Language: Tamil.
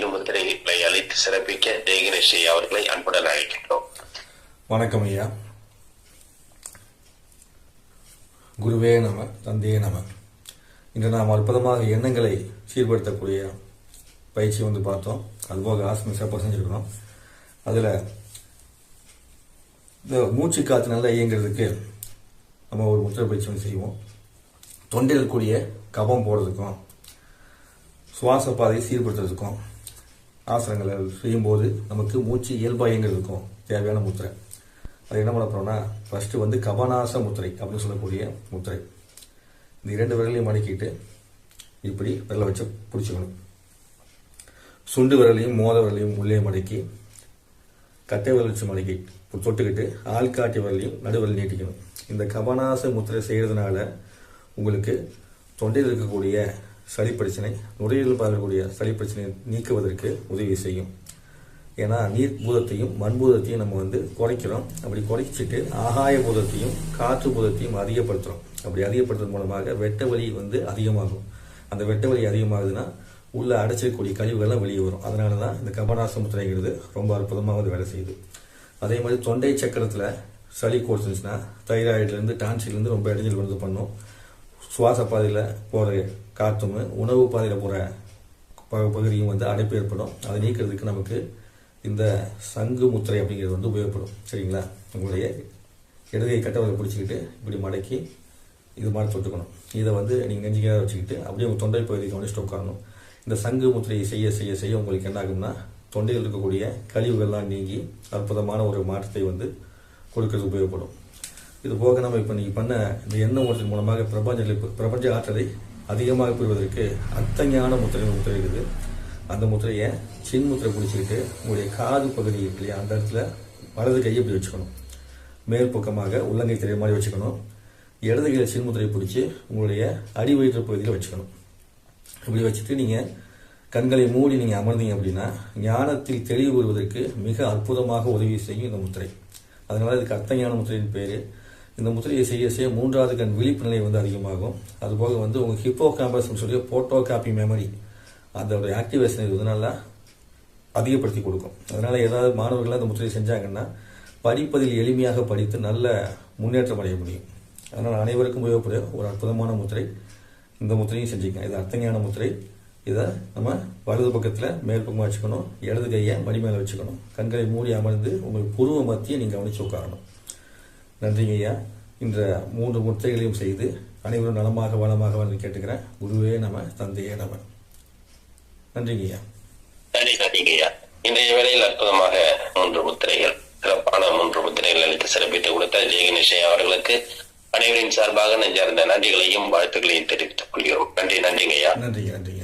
திருமுத்திரைகளை அழைத்து சிறப்பிக்க ஜெயகணேஷ் அவர்களை அன்புடன் அழைக்கின்றோம். வணக்கம் ஐயா. குருவே நம, தந்தையே நம. இன்று நாம் அற்புதமாக எண்ணங்களை சீர்படுத்தக்கூடிய பயிற்சி பார்த்தோம். அதுபோக ஆசனம் சிறப்பாக செஞ்சுருக்கணும். அதில் இந்த மூச்சு காற்று நல்லா இயங்கிறதுக்கு நம்ம ஒரு முத்திரை பயிற்சி செய்வோம். தொண்டையில் இருக்கக்கூடிய கபம் போடுறதுக்கும் சுவாச பாதையை சீர்படுத்துறதுக்கும் ஆசனங்களை செய்யும்போது நமக்கு மூச்சு இயல்பாக இயங்கிறதுக்கும் தேவையான முத்திரை. அது என்ன பண்ண போறோம்னா, ஃபர்ஸ்ட் கபநாச முத்திரை அப்படின்னு சொல்லக்கூடிய முத்திரை. இந்த 2 விரலையும் மடக்கிட்டு இப்படி விரலை வச்சு பிடிச்சிக்கணும். சுண்டு விரலையும் மோத விரலையும் உள்ளே மடக்கி கட்டை விரல் வச்சு மடக்கி தொட்டுக்கிட்டு ஆள்காட்டி விரலையும் நடுவிரல் நீட்டிக்கணும். இந்த கபநாச முத்திரை செய்யறதுனால உங்களுக்கு தொண்டையில் இருக்கக்கூடிய சளி பிரச்சனை, நுரையீரல் பார்க்கக்கூடிய சளி பிரச்சனையை நீக்குவதற்கு உதவி செய்யும். ஏன்னா நீர் பூதத்தையும் மண் பூதத்தையும் நம்ம குறைக்கிறோம். அப்படி குறைச்சிட்டு ஆகாய பூதத்தையும் காற்று பூதத்தையும் அதிகப்படுத்துகிறோம். அப்படி அதிகப்படுத்துறது மூலமாக வெட்ட வலி அதிகமாகும். அந்த வெட்ட வலி அதிகமாகுதுன்னா உள்ள அடைச்சிருக்கக்கூடிய கழிவுகள்லாம் வெளியே வரும். அதனால தான் இந்த கபநாச முத்திரைங்கிறது ரொம்ப அற்புதமாக வேலை செய்யுது. அதே மாதிரி தொண்டை சக்கரத்தில் சளி கோர்த்துச்சுன்னா தைராய்டுலேருந்து டான்சிலேருந்து ரொம்ப இடைஞ்சல் பண்ணும். சுவாச பாதையில் போகிற காற்றும் உணவு பாதையில் போகிற பகுதியும் அடைப்பு ஏற்படும். அதை நீக்கிறதுக்கு நமக்கு இந்த சங்கு முத்திரை அப்படிங்கிறது உபயோகப்படும். சரிங்களா? உங்களுடைய இடதுகை கட்டவரை பிடிச்சிக்கிட்டு இப்படி மடக்கி இது மாதிரி தொட்டுக்கணும். இதை நீங்கள் நெஞ்சுக்காக வச்சுக்கிட்டு அப்படியே உங்கள் தொண்டை பகுதியை கவனிச்சுட்டு உட்காரணும். இந்த சங்கு முத்திரையை செய்ய செய்ய செய்ய உங்களுக்கு என்ன ஆகும்னா, தொண்டையில் இருக்கக்கூடிய கழிவுகள்லாம் நீங்கி அற்புதமான ஒரு மாற்றத்தை கொடுக்கறது உபயோகப்படும். இது போக நம்ம இப்போ நீங்கள் பண்ண இந்த எண்ணெய் முத்திரை மூலமாக பிரபஞ்ச ஆற்றலை அதிகமாக பெறுவதற்கு அத்தஞான முத்திரை இருக்குது. அந்த முத்திரையை சின் முத்திரை பிடிச்சிக்கிட்டு உங்களுடைய காது பகுதி இல்லையா, அந்த இடத்துல வலது கையை இப்படி வச்சுக்கணும். மேல் பக்கமாக உள்ளங்கை தெரிய மாதிரி வச்சுக்கணும். இடது கையில் சின் முத்திரையை பிடிச்சி உங்களுடைய அடி வயிற்று பகுதியில் வச்சுக்கணும். இப்படி வச்சுட்டு நீங்கள் கண்களை மூடி நீங்கள் அமர்ந்தீங்க அப்படின்னா ஞானத்தில் தெளிவு வருவதற்கு மிக அற்புதமாக உதவி செய்யும் இந்த முத்திரை. அதனால இதுக்கு அர்த்தஞான முத்திரையின் பேர். இந்த முத்திரையை செய்ய செய்ய 3வது கண் விழிப்பு நிலை அதிகமாகும். அதுபோக உங்கள் ஹிப்போ கேம்பஸ் சொல்லி போட்டோ காப்பி மெமரி அதோட ஆக்டிவேஷன் இது நல்லா அதிகப்படுத்தி கொடுக்கும். அதனால ஏதாவது மாணவர்கள் இந்த முத்திரையை செஞ்சாங்கன்னா படிப்பதில் எளிமையாக படித்து நல்ல முன்னேற்றம் அடைய முடியும். அதனால் அனைவருக்கும் உபயோகப்பட ஒரு அற்புதமான முத்திரை. இந்த முத்திரையும் செஞ்சுக்கங்க. இது அர்த்தஞான முத்திரை. இதை நம்ம வலது பக்கத்தில் மேல் பக்கமாக வச்சுக்கணும். இடது கையை மடி மேலே வச்சுக்கணும். கண்களை மூடி அமர்ந்து உங்கள் புருவ மத்தியை நீங்கள் கவனிச்சு உட்காரணும். நன்றிங்க ஐயா. இந்த 3 முத்திரைகளையும் செய்து அனைவரும் நலமாக வளமாக கேட்டுக்கிறேன். குருவே நம, தந்தையே நம. நன்றிங்க ஐயா. நன்றிங்க ஐயா. இன்றைய வேளையில் அற்புதமாக 3 முத்திரைகள், சிறப்பான 3 முத்திரைகள் அளித்து சிறப்பித்து கொடுத்த ஜெயகணேஷ் அவர்களுக்கு அனைவரின் சார்பாக நெஞ்சார்ந்த நன்றிகளையும் வாழ்த்துக்களையும் தெரிவித்துக் கொள்கிறோம். நன்றிங்க ஐயா. நன்றிங்க.